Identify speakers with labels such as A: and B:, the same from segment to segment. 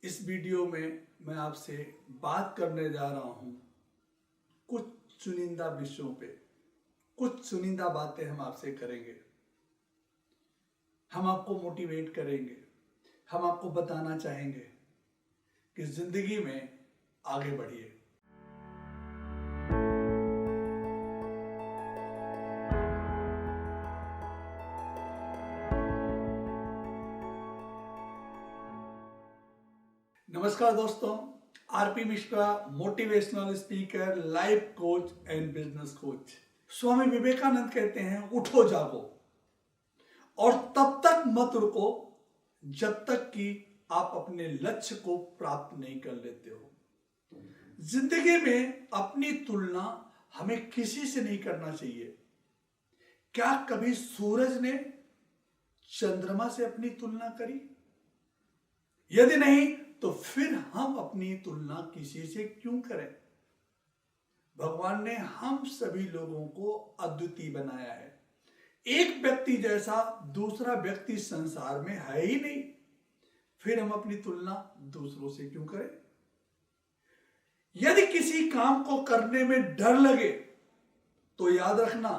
A: इस वीडियो में मैं आपसे बात करने जा रहा हूँ कुछ चुनिंदा विषयों पे। कुछ चुनिंदा बातें हम आपसे करेंगे। हम आपको मोटिवेट करेंगे। हम आपको बताना चाहेंगे कि जिंदगी में आगे बढ़िए। नमस्कार दोस्तों, RP Mishra, motivational speaker, life coach and business coach. Swami Vivekananda कहते हैं, उठो जागो और तब तक मत रुको जब तक कि आप अपने लक्ष्य को प्राप्त नहीं कर लेते हो। जिंदगी में अपनी तुलना हमें किसी से नहीं करना चाहिए। क्या कभी सूरज ने चंद्रमा से अपनी तुलना करी? यदि नहीं तो फिर हम अपनी तुलना किसी से क्यों करें? भगवान ने हम सभी लोगों को अद्वितीय बनाया है। एक व्यक्ति जैसा दूसरा व्यक्ति संसार में है ही नहीं, फिर हम अपनी तुलना दूसरों से क्यों करें? यदि किसी काम को करने में डर लगे तो याद रखना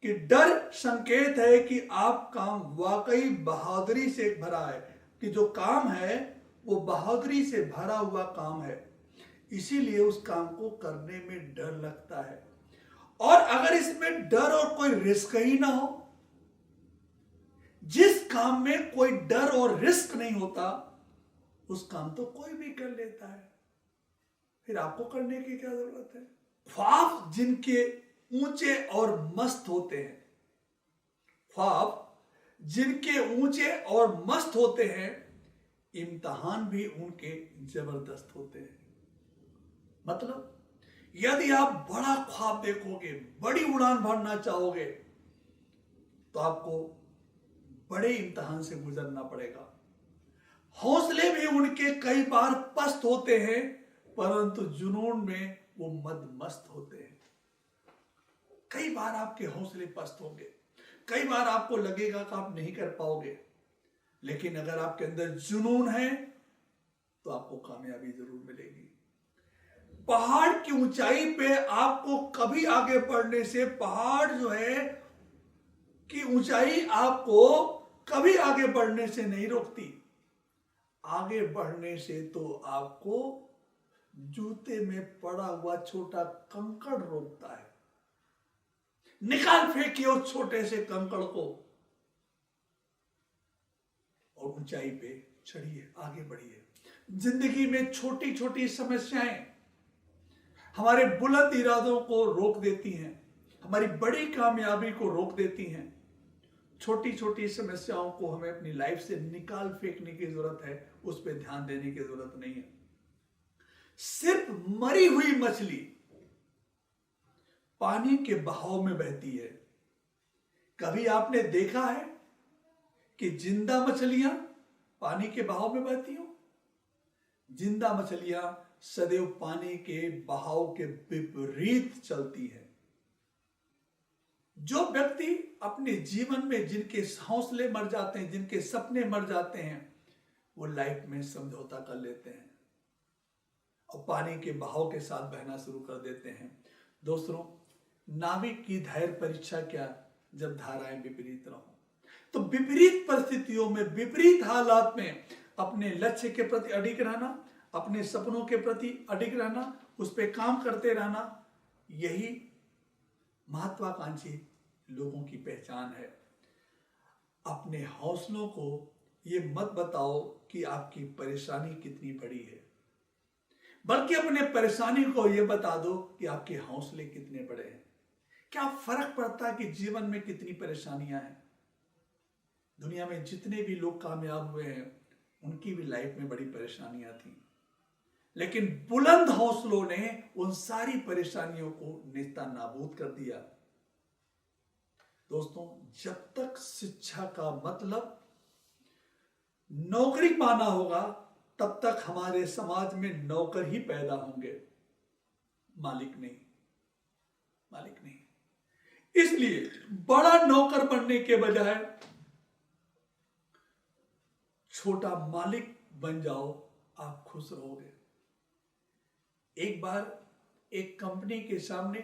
A: कि डर संकेत है कि आप काम वाकई बहादुरी से भरा है, कि जो काम है वो बहादुरी से भरा हुआ काम है, इसीलिए उस काम को करने में डर लगता है। और अगर इसमें डर और कोई रिस्क ही ना हो, जिस काम में कोई डर और रिस्क नहीं होता उस काम तो कोई भी कर लेता है, फिर आपको करने की क्या जरूरत है? ख्वाब जिनके ऊंचे और मस्त होते हैं, ख्वाब जिनके ऊंचे और मस्त होते हैं, इम्तिहान भी उनके जबरदस्त होते हैं। मतलब यदि आप बड़ा ख्वाब देखोगे, बड़ी उड़ान भरना चाहोगे, तो आपको बड़े इम्तिहान से गुजरना पड़ेगा। हौसले भी उनके कई बार पस्त होते हैं, परंतु जुनून में वो मदमस्त होते हैं। कई बार आपके हौसले पस्त होंगे, कई बार आपको लगेगा कि आप नहीं कर पाओगे, लेकिन अगर आपके अंदर जुनून है तो आपको कामयाबी जरूर मिलेगी। पहाड़ की ऊंचाई पे आपको कभी आगे बढ़ने से, पहाड़ जो है की ऊंचाई आपको कभी आगे बढ़ने से नहीं रोकती। आगे बढ़ने से तो आपको जूते में पड़ा हुआ छोटा कंकड़ रोकता है। निकाल फेंकिए उस छोटे से कंकड़ को और ऊंचाई पे चढ़िए, आगे बढ़िए। जिंदगी में छोटी छोटी समस्याएं हमारे बुलंद इरादों को रोक देती हैं, हमारी बड़ी कामयाबी को रोक देती हैं। छोटी छोटी समस्याओं को हमें अपनी लाइफ से निकाल फेंकने की जरूरत है, उस पर ध्यान देने की जरूरत नहीं है। सिर्फ मरी हुई मछली पानी के बहाव में बहती है। कभी आपने देखा है कि जिंदा मछलियां पानी के बहाव में बहती हो? जिंदा मछलियां सदैव पानी के बहाव के विपरीत चलती है। जो व्यक्ति अपने जीवन में जिनके हौसले मर जाते हैं, जिनके सपने मर जाते हैं, वो लाइफ में समझौता कर लेते हैं और पानी के बहाव के साथ बहना शुरू कर देते हैं। दोस्तों, नाविक की धैर्य परीक्षा क्या जब धाराएं विपरीत रहो। तो विपरीत परिस्थितियों में, विपरीत हालात में अपने लक्ष्य के प्रति अडिग रहना, अपने सपनों के प्रति अडिग रहना, उस पर काम करते रहना, यही महत्वाकांक्षी लोगों की पहचान है। अपने हौसलों को ये मत बताओ कि आपकी परेशानी कितनी बड़ी है, बल्कि अपने परेशानी को ये बता दो कि आपके हौसले कितने बड़े हैं। क्या फर्क पड़ता है कि जीवन में कितनी परेशानियां हैं? दुनिया में जितने भी लोग कामयाब हुए हैं, उनकी भी लाइफ में बड़ी परेशानियां थी, लेकिन बुलंद हौसलों ने उन सारी परेशानियों को नेस्ता नाबूद कर दिया। दोस्तों, जब तक शिक्षा का मतलब नौकरी पाना होगा, तब तक हमारे समाज में नौकर ही पैदा होंगे, मालिक नहीं। मालिक नहीं। इसलिए बड़ा नौकर बनने के बजाय छोटा मालिक बन जाओ आप खुश रहोगे। एक बार एक कंपनी के सामने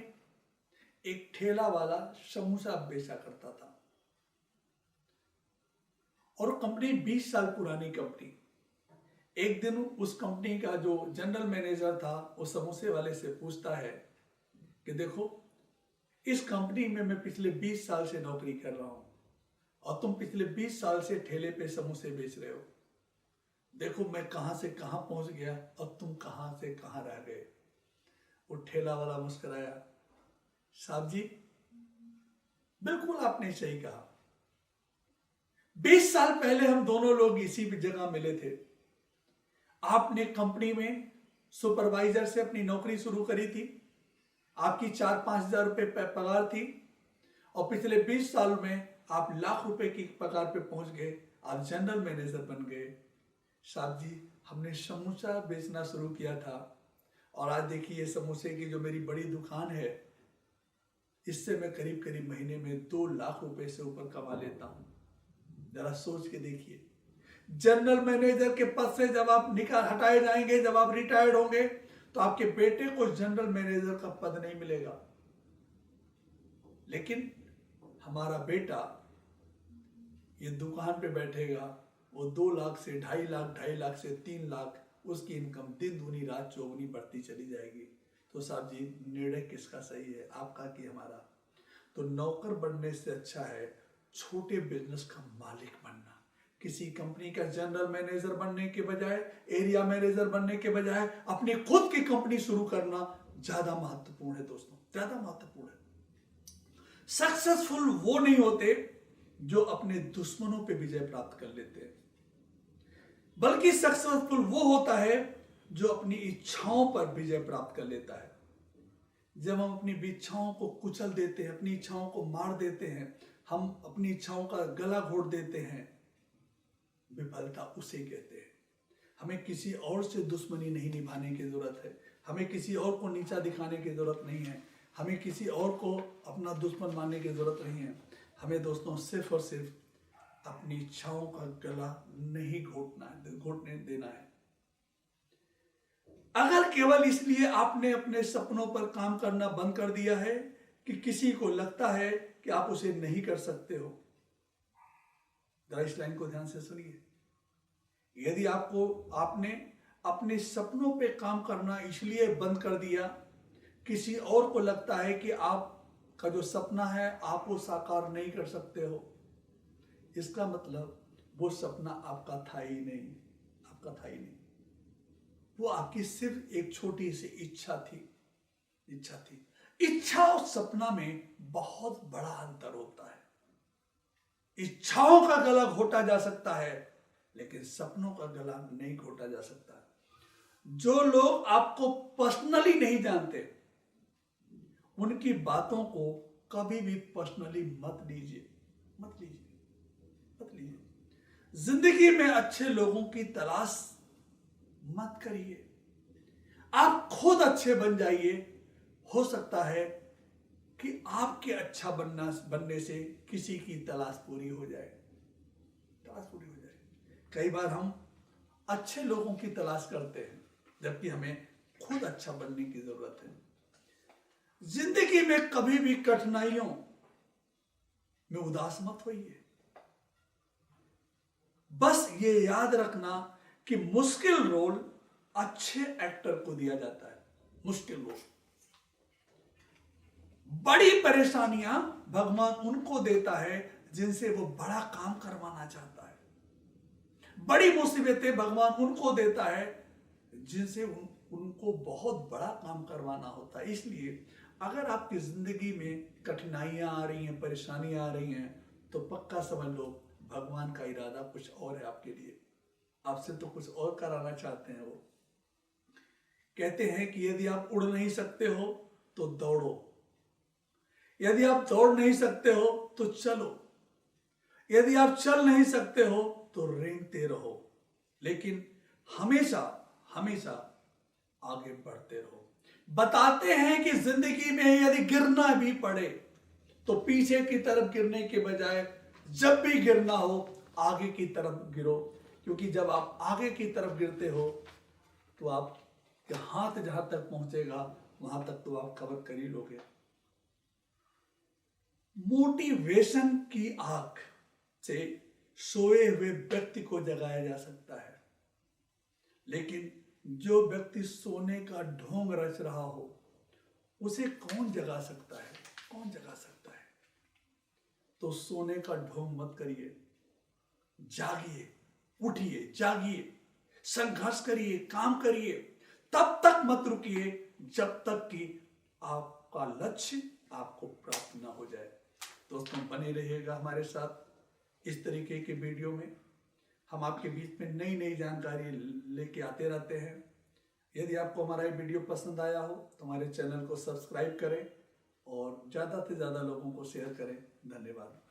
A: एक ठेला वाला समोसा बेचा करता था और कंपनी 20 साल पुरानी कंपनी। एक दिन उस कंपनी का जो जनरल मैनेजर था वो समोसे वाले से पूछता है कि देखो, इस कंपनी में मैं पिछले 20 साल से नौकरी कर रहा हूं और तुम पिछले 20 साल से ठेले पे समोसे बेच रहे हो। देखो मैं कहां से कहां पहुंच गया और तुम कहां से कहां रह गए। वो ठेला वाला मुस्कुराया, साहब जी बिल्कुल आपने सही कहा। 20 साल पहले हम दोनों लोग इसी जगह मिले थे। आपने कंपनी में सुपरवाइजर से अपनी नौकरी शुरू करी थी, आपकी 4-5 हजार रुपए पगार थी और पिछले 20 साल में आप लाख रुपए की पगार पे पहुंच गए, आप जनरल मैनेजर बन गए। साहब जी हमने समोसा बेचना शुरू किया था और आज देखिए ये समोसे की जो मेरी बड़ी दुकान है, इससे मैं करीब करीब महीने में 2 लाख रुपए से ऊपर कमा लेता हूं। जरा सोच के देखिए, जनरल मैनेजर के पद से जब आप हटाए जाएंगे, जब आप रिटायर्ड होंगे, तो आपके बेटे को जनरल मैनेजर का पद नहीं मिलेगा। लेकिन हमारा बेटा ये दुकान पे बैठेगा, वो 2 लाख से 2.5 लाख, 2.5 लाख से 3 लाख, उसकी इनकम दिन दूनी रात चौगुनी बढ़ती चली जाएगी। तो साहब जी निर्णय किसका सही है, आपका कि हमारा? तो नौकर बनने से अच्छा है छोटे बिजनेस का मालिक बनना। किसी कंपनी का जनरल मैनेजर बनने के बजाय, एरिया मैनेजर बनने के बजाय अपनी खुद की कंपनी शुरू करना ज्यादा महत्वपूर्ण है दोस्तों, ज्यादा महत्वपूर्ण है। सक्सेसफुल वो नहीं होते जो अपने दुश्मनों पे विजय प्राप्त कर लेते हैं, बल्कि सक्सेसफुल वो होता है जो अपनी इच्छाओं पर विजय प्राप्त कर लेता है। जब हम अपनी इच्छाओं को कुचल देते हैं, अपनी इच्छाओं को मार देते हैं, हम अपनी इच्छाओं का गला घोट देते हैं, विफलता उसे कहते हैं। हमें किसी और से दुश्मनी नहीं निभाने की जरूरत है, हमें किसी और को नीचा दिखाने की जरूरत नहीं है, हमें किसी और को अपना दुश्मन मानने की जरूरत नहीं है। हमें दोस्तों सिर्फ और सिर्फ अपनी इच्छाओं का गला नहीं घोटने देना है। अगर केवल इसलिए आपने अपने सपनों पर काम करना बंद कर दिया है कि किसी को लगता है कि आप उसे नहीं कर सकते हो, जरा इस लाइन को ध्यान से सुनिए। यदि आपने अपने सपनों पे काम करना इसलिए बंद कर दिया, किसी और को लगता है कि आपका जो सपना है आप वो साकार नहीं कर सकते हो, इसका मतलब वो सपना आपका था ही नहीं, आपका था ही नहीं। वो आपकी सिर्फ एक छोटी सी इच्छा थी। इच्छा और सपना में बहुत बड़ा अंतर होता है। इच्छाओं का गला घोटा जा सकता है, लेकिन सपनों का गला नहीं घोटा जा सकता। जो लोग आपको पर्सनली नहीं जानते, उनकी बातों को कभी भी पर्सनली मत लीजिए। जिंदगी में अच्छे लोगों की तलाश मत करिए, आप खुद अच्छे बन जाइए। हो सकता है कि आपके अच्छा बनने से किसी की तलाश पूरी हो जाए। कई बार हम अच्छे लोगों की तलाश करते हैं, जबकि हमें खुद अच्छा बनने की जरूरत है। जिंदगी में कभी भी कठिनाइयों में उदास मत होइए। बस ये याद रखना कि मुश्किल रोल अच्छे एक्टर को दिया जाता है। मुश्किल रोल, बड़ी परेशानियां भगवान उनको देता है जिनसे वो बड़ा काम करवाना चाहता है। बड़ी मुसीबतें भगवान उनको देता है जिनसे उनको बहुत बड़ा काम करवाना होता है। इसलिए अगर आपकी जिंदगी में कठिनाइयां आ रही हैं, परेशानियां आ रही हैं, तो पक्का समझ लो भगवान का इरादा कुछ और है आपके लिए। आपसे तो कुछ और कराना चाहते हैं। वो कहते हैं कि यदि आप उड़ नहीं सकते हो तो दौड़ो, यदि आप दौड़ नहीं सकते हो तो चलो, यदि आप चल नहीं सकते हो तो रेंगते रहो, लेकिन हमेशा आगे बढ़ते रहो। बताते हैं कि जिंदगी में यदि गिरना भी पड़े तो पीछे की तरफ गिरने के बजाय जब भी गिरना हो आगे की तरफ गिरो, क्योंकि जब आप आगे की तरफ गिरते हो तो आप हाथ जहां तक पहुंचेगा वहां तक तो आप कवर कर ही लोगे। मोटिवेशन की आंख से सोए हुए व्यक्ति को जगाया जा सकता है, लेकिन जो व्यक्ति सोने का ढोंग रच रहा हो उसे कौन जगा सकता है? कौन जगा सकता है? तो सोने का ढोंग मत करिए, जागिए, उठिए, जागिए, संघर्ष करिए, काम करिए, तब तक मत रुकिए जब तक कि आपका लक्ष्य आपको प्राप्त ना हो जाए। दोस्तों, बने रहिएगा हमारे साथ इस तरीके के वीडियो में। हम आपके बीच में नई नई जानकारी लेके आते रहते हैं। यदि आपको हमारा ये वीडियो पसंद आया हो तो हमारे चैनल को सब्सक्राइब करें और ज़्यादा से ज़्यादा लोगों को शेयर करें। धन्यवाद।